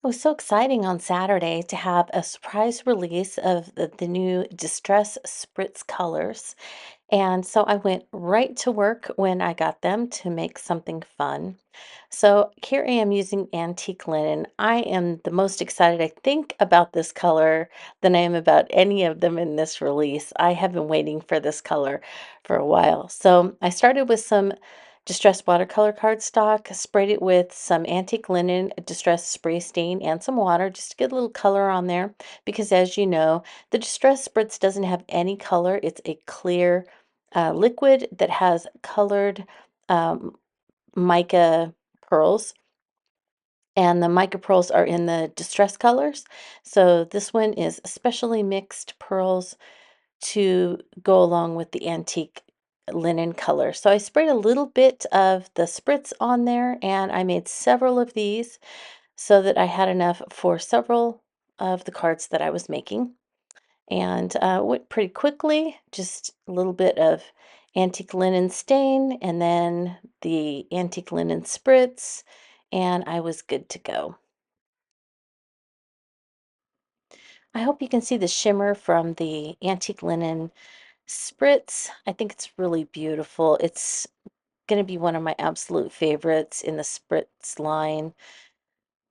It was so exciting on Saturday to have a surprise release of the new Distress Spritz colors. And so I went right to work when I got them to make something fun. So here I am using antique linen. I am the most excited, I think, about this color than I am about any of them in this release. I have been waiting for this color for a while. So I started with some distressed watercolor cardstock, sprayed it with some antique linen distress spray stain and some water just to get a little color on there. Because as you know, the Distress Spritz doesn't have any color. It's a clear liquid that has colored um, mica pearls, and the mica pearls are in the distress colors. So this one is especially mixed pearls to go along with the antique linen color. So I sprayed a little bit of the spritz on there, and I made several of these so that I had enough for several of the cards that I was making. And went pretty quickly, just a little bit of antique linen stain and then the antique linen spritz, and I was good to go. I hope you can see the shimmer from the antique linen spritz. I think it's really beautiful. It's going to be one of my absolute favorites in the spritz line.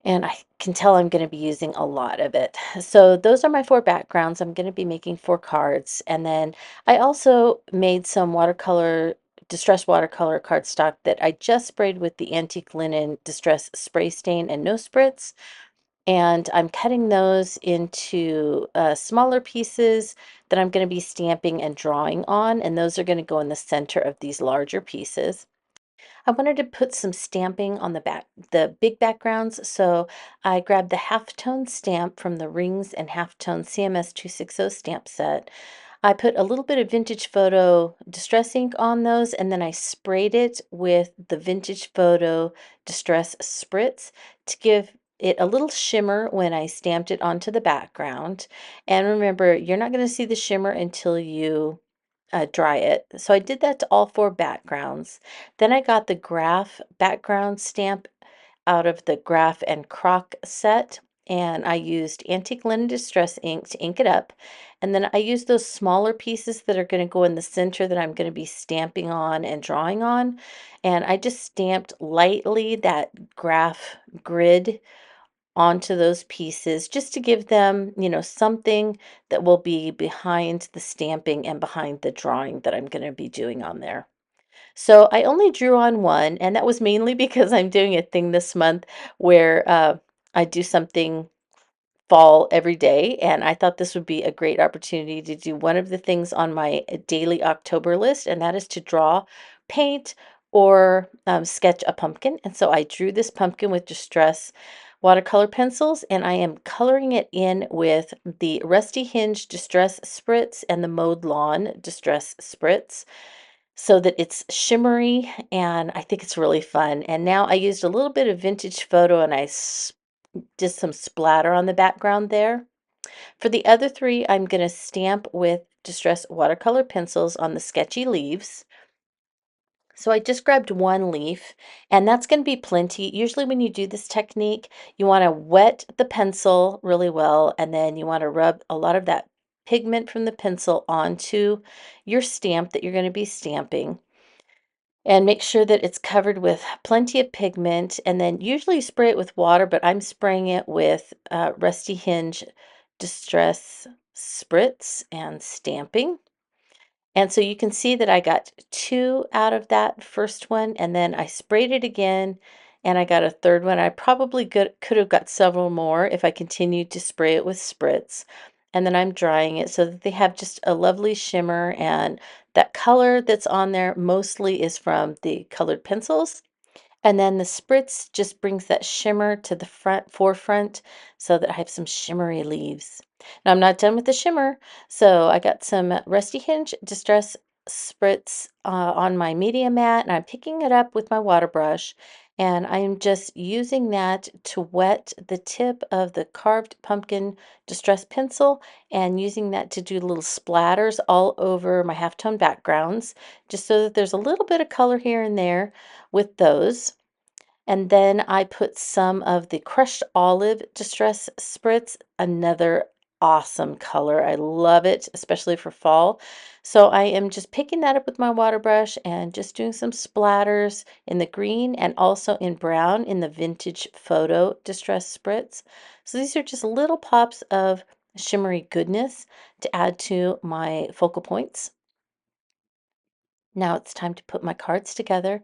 And I can tell I'm going to be using a lot of it. So those are my four backgrounds. I'm going to be making four cards. And then I also made some watercolor, distress watercolor cardstock that I just sprayed with the antique linen distress spray stain and no spritz. And I'm cutting those into smaller pieces that I'm going to be stamping and drawing on. And those are going to go in the center of these larger pieces. I wanted to put some stamping on the big backgrounds, so I grabbed the halftone stamp from the Rings and Halftone CMS 260 stamp set. I put a little bit of vintage photo distress ink on those, and then I sprayed it with the vintage photo distress spritz to give it a little shimmer when I stamped it onto the background. And remember, you're not going to see the shimmer until you dry it. So I did that to all four backgrounds. Then I got the graph background stamp out of the graph and CROC set, and I used antique linen distress ink to ink it up. And then I used those smaller pieces that are going to go in the center that I'm going to be stamping on and drawing on. And I just stamped lightly that graph grid onto those pieces just to give them, something that will be behind the stamping and behind the drawing that I'm going to be doing on there. So I only drew on one, and that was mainly because I'm doing a thing this month where I do something fall every day, and I thought this would be a great opportunity to do one of the things on my daily October list, and that is to draw, paint, or sketch a pumpkin. And so I drew this pumpkin with Distress watercolor pencils, and I am coloring it in with the Rusty Hinge Distress Spritz and the Mowed Lawn Distress Spritz so that it's shimmery, and I think it's really fun. And now I used a little bit of vintage photo and did some splatter on the background there. For the other three, I'm going to stamp with Distress watercolor pencils on the sketchy leaves. So I just grabbed one leaf, and that's going to be plenty. Usually when you do this technique, you want to wet the pencil really well, and then you want to rub a lot of that pigment from the pencil onto your stamp that you're going to be stamping. And make sure that it's covered with plenty of pigment, and then usually spray it with water, but I'm spraying it with Rusty Hinge Distress Spritz and stamping. And so you can see that I got two out of that first one, and then I sprayed it again, and I got a third one. I probably could have got several more if I continued to spray it with spritz. And then I'm drying it so that they have just a lovely shimmer, and that color that's on there mostly is from the colored pencils. And then the spritz just brings that shimmer to the forefront so that I have some shimmery leaves. Now I'm not done with the shimmer, so I got some Rusty Hinge Distress Spritz on my media mat, and I'm picking it up with my water brush, and I'm just using that to wet the tip of the carved pumpkin distress pencil and using that to do little splatters all over my halftone backgrounds, just so that there's a little bit of color here and there with those. And then I put some of the crushed olive Distress Spritz, another awesome color. I love it, especially for fall. So I am just picking that up with my water brush and just doing some splatters in the green and also in brown in the Vintage Photo Distress Spritz. So these are just little pops of shimmery goodness to add to my focal points. Now it's time to put my cards together.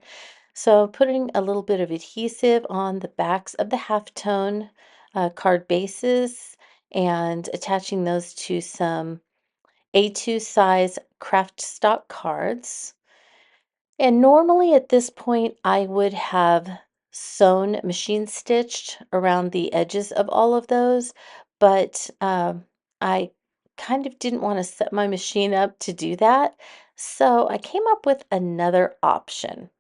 So putting a little bit of adhesive on the backs of the halftone card bases and attaching those to some A2 size craft stock cards. And normally at this point, I would have sewn machine stitched around the edges of all of those, but I kind of didn't want to set my machine up to do that. So I came up with another option.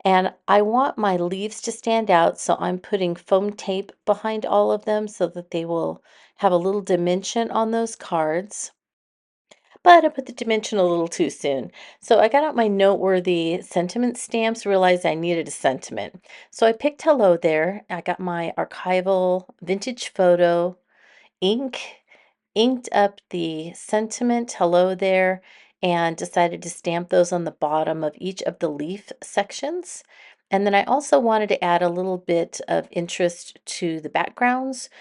And I want my leaves to stand out, so I'm putting foam tape behind all of them so that they will have a little dimension on those cards. But I put the dimension a little too soon. So I got out my noteworthy sentiment stamps, realized I needed a sentiment. So I picked hello there. I got my archival vintage photo ink, inked up the sentiment hello there, and decided to stamp those on the bottom of each of the leaf sections. And then I also wanted to add a little bit of interest to the backgrounds.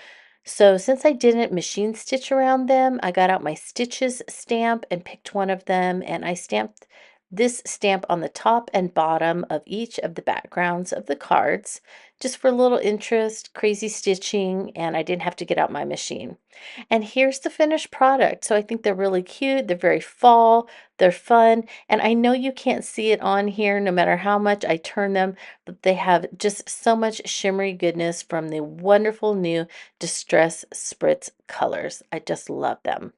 So since I didn't machine stitch around them, I got out my stitches stamp and picked one of them, and I stamped this stamp on the top and bottom of each of the backgrounds of the cards, just for a little interest, crazy stitching, and I didn't have to get out my machine. And here's the finished product. So I think they're really cute. They're very fall. They're fun. And I know you can't see it on here no matter how much I turn them, but they have just so much shimmery goodness from the wonderful new Distress Spritz colors. I just love them.